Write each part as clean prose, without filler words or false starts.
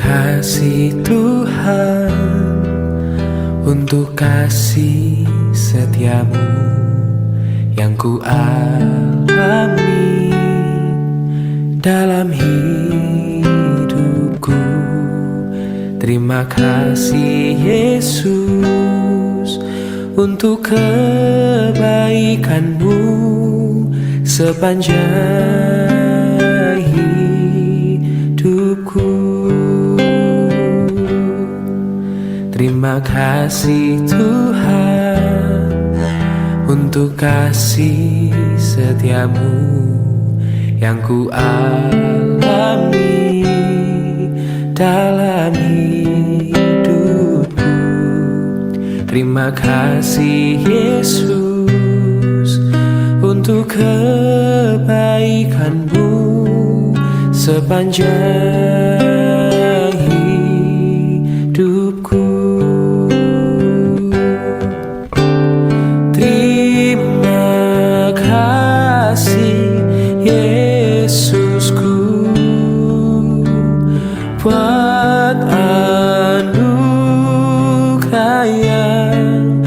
kasih Tuhan untuk kasih setiamu yang ku alami dalam hidupku. Terima kasih Yesus untuk kebaikanmu sepanjang hidupku. Terima kasih Tuhan untuk kasih setiamu yang ku alami dalam hidupku. Terima kasih Yesus untuk kebaikanmu sepanjang hidupku. Terima kasih Yesusku buat anugerah yang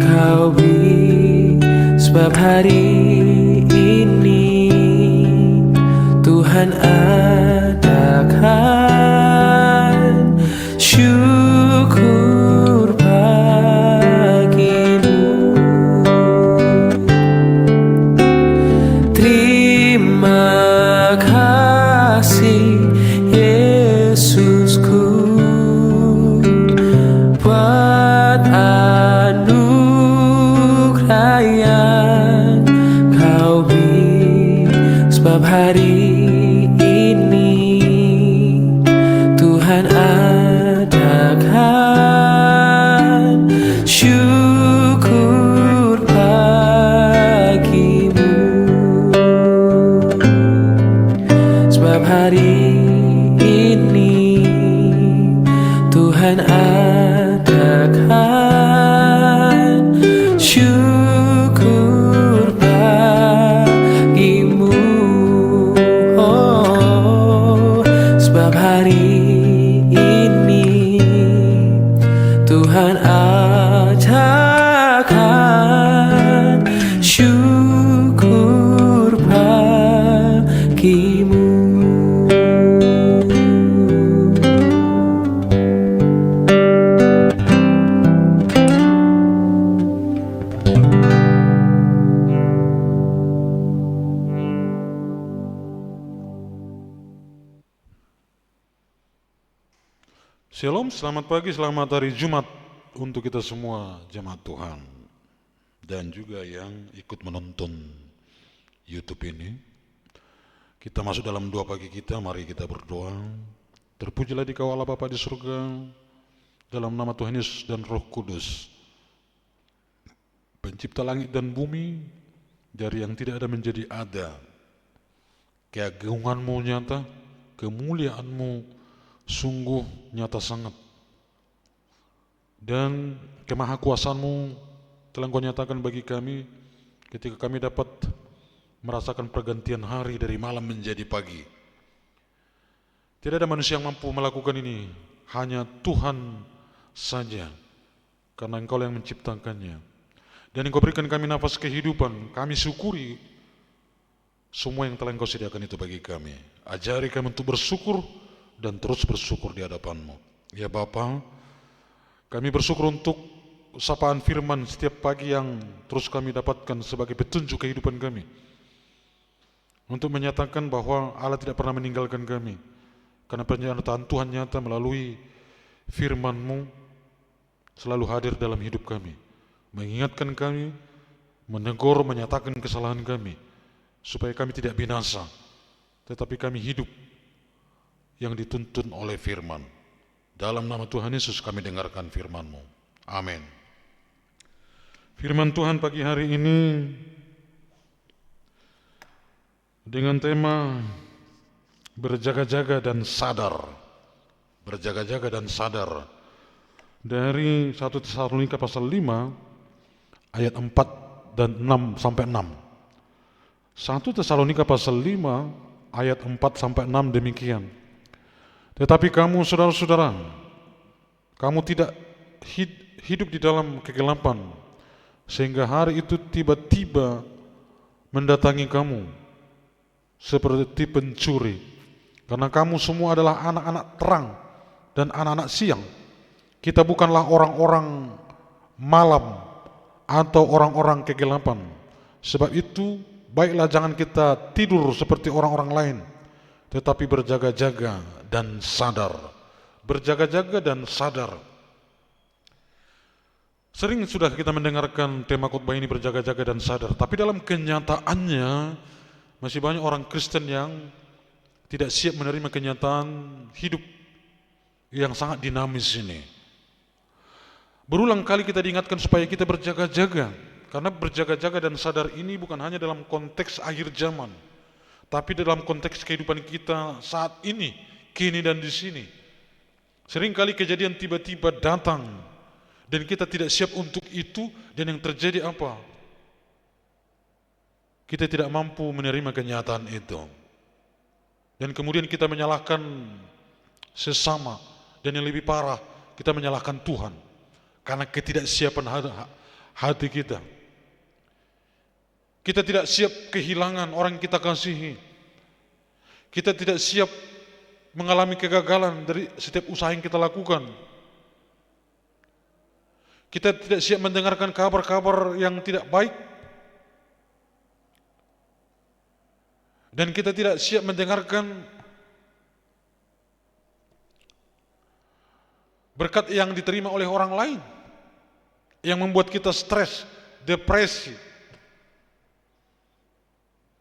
kau beri, sebab hari ini Tuhan adakan syukur bagimu. Terima kasih Yesusku buat anugerah yang kau beri, sebab hari ini Tuhan adakan syukur bagimu. Sebab hari ini Tuhan adakan syukur bagimu. Oh, sebab hari ini Tuhan adakan syukur bagimu. Shalom, selamat pagi, selamat hari Jumat untuk kita semua jemaat Tuhan dan juga yang ikut menonton YouTube ini. Kita masuk dalam doa pagi kita, mari kita berdoa. Terpujilah Dikau Allah Bapa di surga, dalam nama Tuhan Yesus dan Roh Kudus, pencipta langit dan bumi, dari yang tidak ada menjadi ada. Keagungan-Mu nyata, kemuliaan-Mu sungguh nyata sangat, dan kemahakuasaan-Mu telah Engkau nyatakan bagi kami ketika kami dapat merasakan pergantian hari dari malam menjadi pagi. Tidak ada manusia yang mampu melakukan ini, hanya Tuhan saja, karena Engkau yang menciptakannya. Dan Engkau berikan kami nafas kehidupan, kami syukuri semua yang telah Engkau sediakan itu bagi kami. Ajari kami untuk bersyukur dan terus bersyukur di hadapan-Mu. Ya Bapa, kami bersyukur untuk sapaan firman setiap pagi yang terus kami dapatkan sebagai petunjuk kehidupan kami, untuk menyatakan bahwa Allah tidak pernah meninggalkan kami, karena pernyataan Tuhan nyata melalui firman-Mu selalu hadir dalam hidup kami, mengingatkan kami, menegur, menyatakan kesalahan kami, supaya kami tidak binasa, tetapi kami hidup yang dituntun oleh firman. Dalam nama Tuhan Yesus kami dengarkan firman-Mu. Amin. Firman Tuhan pagi hari ini dengan tema berjaga-jaga dan sadar. Berjaga-jaga dan sadar. Dari 1 Tesalonika pasal 5 ayat 4 dan 6 sampai 6. 1 Tesalonika pasal 5 ayat 4 sampai 6 demikian. Tetapi kamu saudara-saudara, kamu tidak hidup di dalam kegelapan, sehingga hari itu tiba-tiba mendatangi kamu seperti pencuri. Karena kamu semua adalah anak-anak terang dan anak-anak siang. Kita bukanlah orang-orang malam atau orang-orang kegelapan. Sebab itu, baiklah jangan kita tidur seperti orang-orang lain, tetapi berjaga-jaga dan sadar. Berjaga-jaga dan sadar. Sering sudah kita mendengarkan tema khotbah ini, berjaga-jaga dan sadar. Tapi dalam kenyataannya, masih banyak orang Kristen yang tidak siap menerima kenyataan hidup yang sangat dinamis ini. Berulang kali kita diingatkan supaya kita berjaga-jaga. Karena berjaga-jaga dan sadar ini bukan hanya dalam konteks akhir zaman, tapi dalam konteks kehidupan kita saat ini, kini dan di sini. Seringkali kejadian tiba-tiba datang dan kita tidak siap untuk itu, dan yang terjadi apa? Kita tidak mampu menerima kenyataan itu. Dan kemudian kita menyalahkan sesama, dan yang lebih parah, kita menyalahkan Tuhan karena ketidaksiapan hati kita. Kita tidak siap kehilangan orang yang kita kasihi. Kita tidak siap mengalami kegagalan dari setiap usaha yang kita lakukan. Kita tidak siap mendengarkan kabar-kabar yang tidak baik. Dan kita tidak siap mendengarkan berkat yang diterima oleh orang lain, yang membuat kita stres, depresi.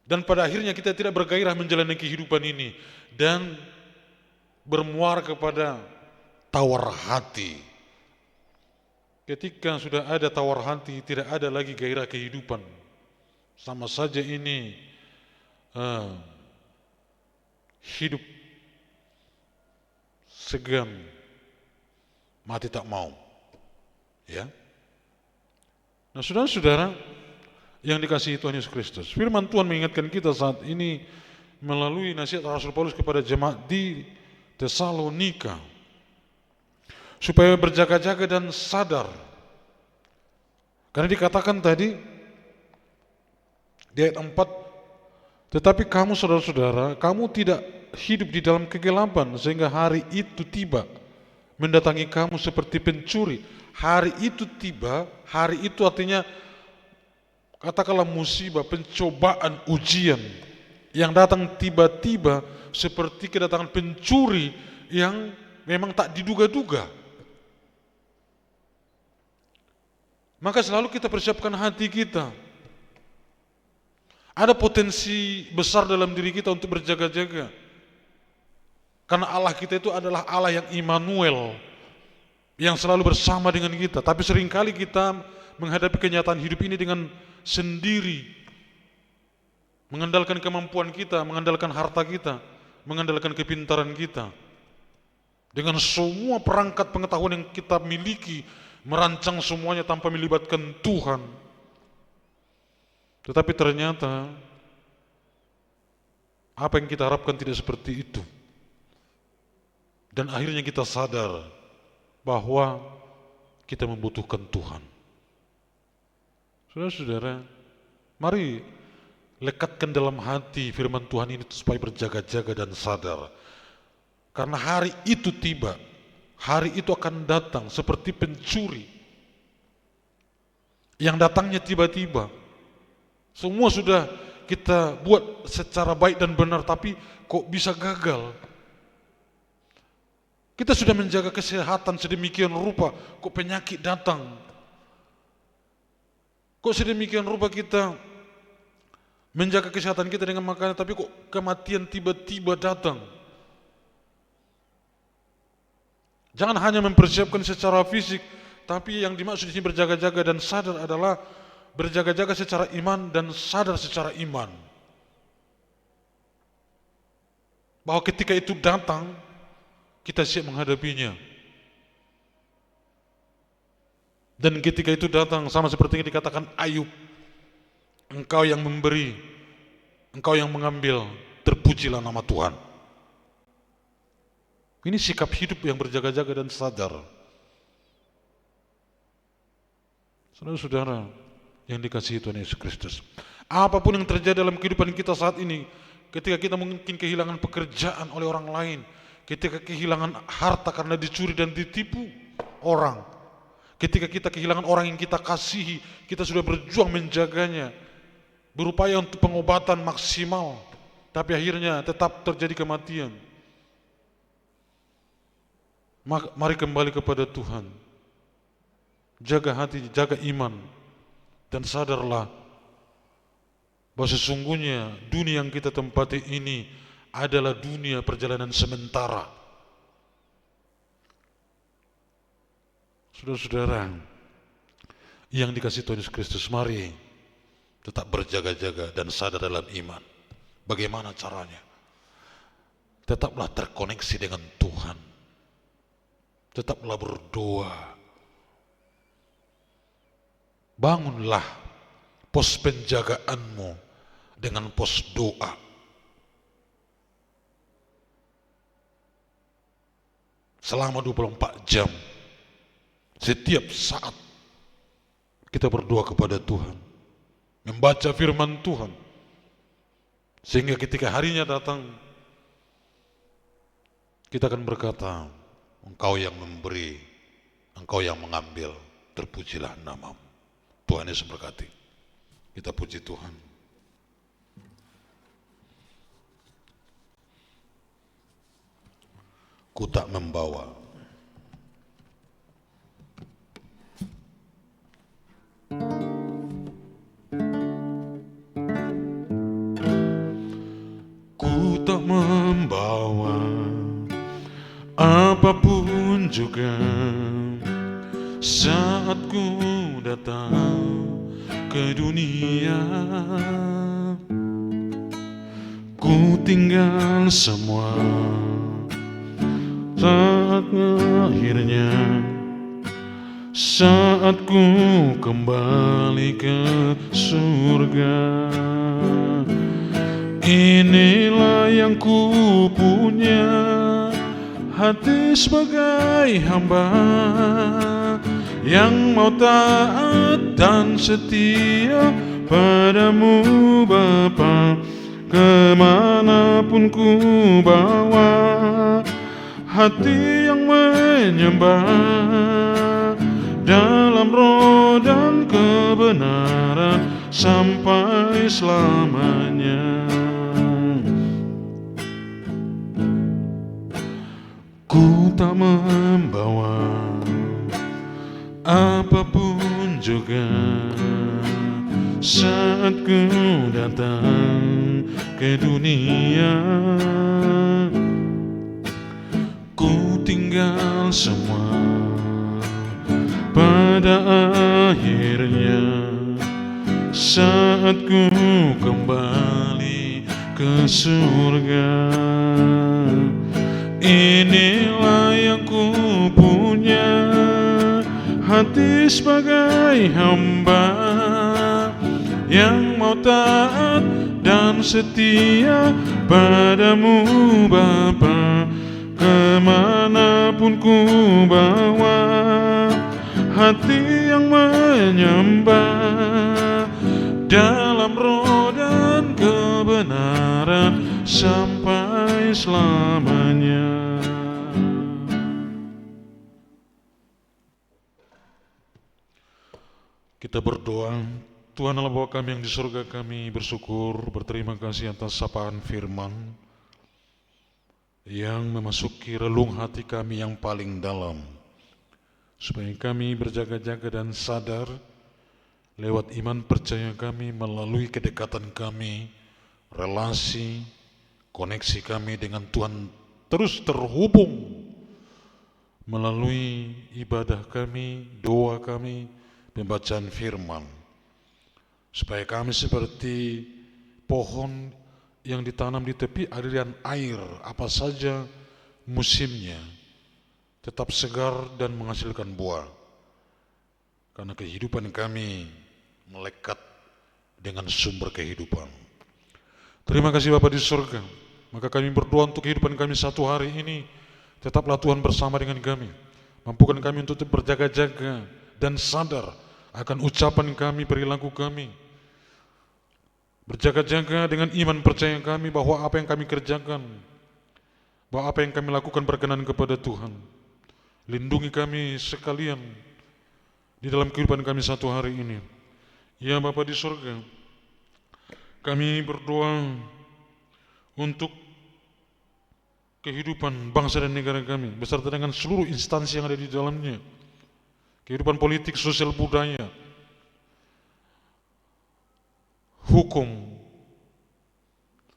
Dan pada akhirnya kita tidak bergairah menjalani kehidupan ini dan bermuara kepada tawar hati. Ketika sudah ada tawar hati, tidak ada lagi gairah kehidupan. Sama saja ini hidup segan, mati tak mau. Ya. Nah, saudara-saudara yang dikasihi Tuhan Yesus Kristus, firman Tuhan mengingatkan kita saat ini melalui nasihat Rasul Paulus kepada jemaat di Tesalonika, supaya berjaga-jaga dan sadar. Karena dikatakan tadi di ayat 4, tetapi kamu saudara-saudara, kamu tidak hidup di dalam kegelapan, sehingga hari itu tiba mendatangi kamu seperti pencuri. Hari itu tiba, hari itu artinya katakanlah musibah, pencobaan, ujian yang datang tiba-tiba seperti kedatangan pencuri yang memang tak diduga-duga. Maka selalu kita persiapkan hati kita. Ada potensi besar dalam diri kita untuk berjaga-jaga. Karena Allah kita itu adalah Allah yang Immanuel, yang selalu bersama dengan kita. Tapi seringkali kita menghadapi kenyataan hidup ini dengan sendiri, mengandalkan kemampuan kita, mengandalkan harta kita, mengandalkan kepintaran kita. Dengan semua perangkat pengetahuan yang kita miliki, merancang semuanya tanpa melibatkan Tuhan. Tetapi ternyata apa yang kita harapkan tidak seperti itu. Dan akhirnya kita sadar bahwa kita membutuhkan Tuhan. Saudara-saudara, mari lekatkan dalam hati firman Tuhan ini supaya berjaga-jaga dan sadar. Karena hari itu tiba, hari itu akan datang seperti pencuri yang datangnya tiba-tiba. Semua sudah kita buat secara baik dan benar, tapi kok bisa gagal? Kita sudah menjaga kesehatan sedemikian rupa, kok penyakit datang? Kok sedemikian rupa kita menjaga kesehatan kita dengan makanan, tapi kok kematian tiba-tiba datang? Jangan hanya mempersiapkan secara fisik, tapi yang dimaksud di sini berjaga-jaga dan sadar adalah berjaga-jaga secara iman dan sadar secara iman. Bahwa ketika itu datang, kita siap menghadapinya. Dan ketika itu datang, sama seperti yang dikatakan Ayub, engkau yang memberi, engkau yang mengambil, terpujilah nama Tuhan. Ini sikap hidup yang berjaga-jaga dan sadar. Saudara-saudara yang dikasihi Tuhan Yesus Kristus, apapun yang terjadi dalam kehidupan kita saat ini, ketika kita mungkin kehilangan pekerjaan oleh orang lain, ketika kehilangan harta karena dicuri dan ditipu orang, ketika kita kehilangan orang yang kita kasihi, kita sudah berjuang menjaganya, berupaya untuk pengobatan maksimal, tapi akhirnya tetap terjadi kematian. Mari kembali kepada Tuhan. Jaga hati, jaga iman, dan sadarlah bahwa sesungguhnya dunia yang kita tempati ini adalah dunia perjalanan sementara. Saudara-saudara yang dikasihi Tuhan Yesus Kristus, mari tetap berjaga-jaga dan sadar dalam iman. Bagaimana caranya? Tetaplah terkoneksi dengan Tuhan. Tetaplah berdoa. Bangunlah pos penjagaanmu dengan pos doa. Selama 24 jam, setiap saat kita berdoa kepada Tuhan, membaca firman Tuhan, sehingga ketika harinya datang, kita akan berkata, Engkau yang memberi, Engkau yang mengambil, terpujilah namamu. Tuhan Yesus berkati. Kita puji Tuhan. Ku tak membawa. Ku tak membawa apapun juga saat ku datang ke dunia. Ku tinggal semua saat akhirnya, saat ku kembali ke surga. Inilah yang ku punya, hati sebagai hamba yang mau taat dan setia padamu Bapa. Kemanapun ku bawa, hati yang menyembah dalam roh dan kebenaran sampai selamanya. Ku tak membawa apapun juga saat ku datang ke dunia. Ku tinggal semua pada akhirnya, saat ku kembali ke surga. Inilah yang ku punya, hati sebagai hamba yang mau taat dan setia padamu Bapa. Kemanapun ku bawa, hati yang menyembah dalam roh dan kebenaran sampai selamanya. Kita berdoa. Tuhan Allah Bapa kami yang di surga, kami bersyukur, berterima kasih atas sapaan firman yang memasuki relung hati kami yang paling dalam, supaya kami berjaga-jaga dan sadar lewat iman percaya kami, melalui kedekatan kami, relasi, koneksi kami dengan Tuhan terus terhubung melalui ibadah kami, doa kami, pembacaan firman, supaya kami seperti pohon yang ditanam di tepi aliran air, apa saja musimnya, tetap segar dan menghasilkan buah, karena kehidupan kami melekat dengan sumber kehidupan. Terima kasih Bapa di surga. Maka kami berdoa untuk kehidupan kami satu hari ini, Tetaplah Tuhan bersama dengan kami. Mampukan kami untuk tetap berjaga-jaga dan sadar akan ucapan kami, perilaku kami. Berjaga-jaga dengan iman percaya kami bahwa apa yang kami kerjakan, bahwa apa yang kami lakukan berkenan kepada Tuhan. Lindungi kami sekalian di dalam kehidupan kami satu hari ini. Ya Bapa di surga, kami berdoa untuk kehidupan bangsa dan negara kami beserta dengan seluruh instansi yang ada di dalamnya. Kehidupan politik, sosial, budaya, hukum,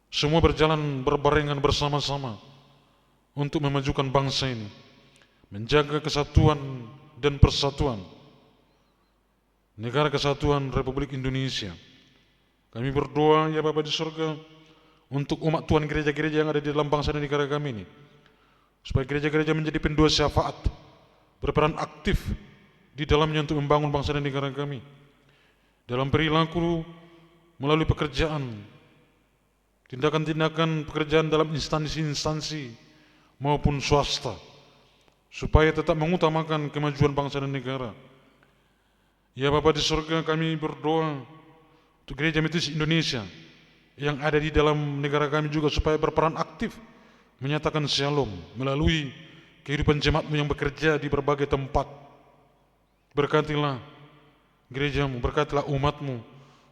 semua berjalan berbarengan bersama-sama untuk memajukan bangsa ini, menjaga kesatuan dan persatuan Negara Kesatuan Republik Indonesia. Kami berdoa ya Bapa di surga untuk umat Tuhan gereja-gereja yang ada di dalam bangsa dan negara kami ini, supaya gereja-gereja menjadi pendua syafaat, berperan aktif di dalamnya untuk membangun bangsa dan negara kami dalam perilaku, melalui pekerjaan, tindakan-tindakan pekerjaan dalam instansi-instansi maupun swasta, supaya tetap mengutamakan kemajuan bangsa dan negara. Ya Bapa di surga, kami berdoa untuk gereja Metodis Indonesia yang ada di dalam negara kami juga, supaya berperan aktif menyatakan shalom melalui kehidupan jemaatmu yang bekerja di berbagai tempat. Berkatilah gerejamu, berkatilah umatmu,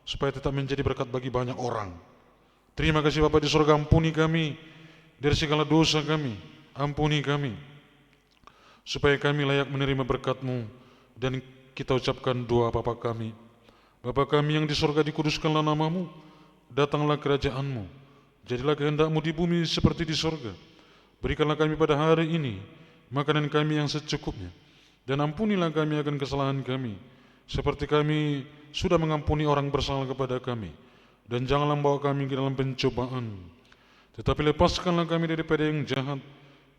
supaya tetap menjadi berkat bagi banyak orang. Terima kasih Bapa di surga, ampuni kami dari segala dosa kami, ampuni kami, supaya kami layak menerima berkat-Mu. Dan kita ucapkan doa Bapa kami. Bapa kami yang di surga, dikuduskanlah nama-Mu, datanglah kerajaan-Mu, jadilah kehendak-Mu di bumi seperti di surga. Berikanlah kami pada hari ini makanan kami yang secukupnya, dan ampunilah kami akan kesalahan kami, seperti kami sudah mengampuni orang bersalah kepada kami. Dan janganlah membawa kami ke dalam pencobaan, tetapi lepaskanlah kami daripada yang jahat,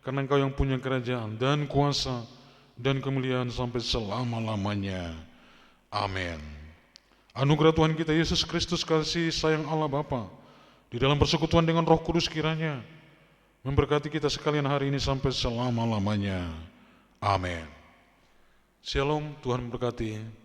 karena Engkau yang punya kerajaan dan kuasa dan kemuliaan sampai selama-lamanya. Amin. Anugerah Tuhan kita Yesus Kristus, kasih sayang Allah Bapa, di dalam persekutuan dengan Roh Kudus kiranya memberkati kita sekalian hari ini sampai selama-lamanya. Amin. Shalom, Tuhan memberkati.